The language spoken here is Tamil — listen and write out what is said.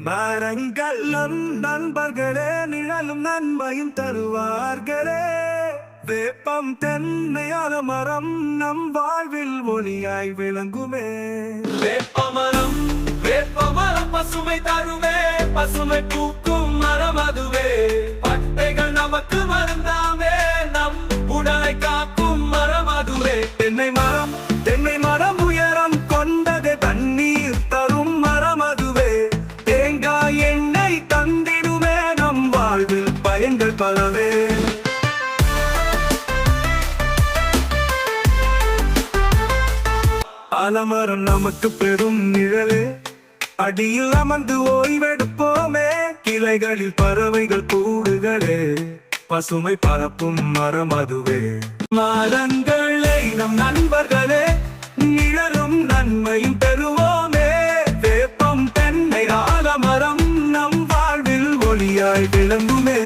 மரங்கள் நம் நண்பர்களே, நிழலும் நன்மையும் தருவார்களே. வேப்பம் தென்னையான மரம் நம் வாழ்வில் ஒளியாய் விளங்குமே. வேப்பமரம் பசுமை தருவே, பசுமை பூக்கும் மரம் அதுவே. பட்டைகள் நமக்கு மருந்தாமே, நம் உடலை காக்கும் மரம் அதுவே. தென்னை மரம் உயரம் கொண்டது, தண்ணீர் தரும் மரம் அதுவே. தேங்காய் எண்ணெய் தந்திடுமே, நம் வாழ்வில் பயன்கள் பலவே. ஆலமரம் நமக்கு பெரும் நிழலே, அடியில் அமர்ந்து ஓய்வெடுப்போமே. கிளைகளில் பறவைகள் கூடுகளே, பசுமை பரப்பும் மரம் அதுவே. மரங்களை நம் நண்பர்களே, நிழலும் நன்மையும் பெறுவோமே. வேப்பம் தென்னை ஆலமரம் நம் வாழ்வில் ஒளியாய் விளங்குமே.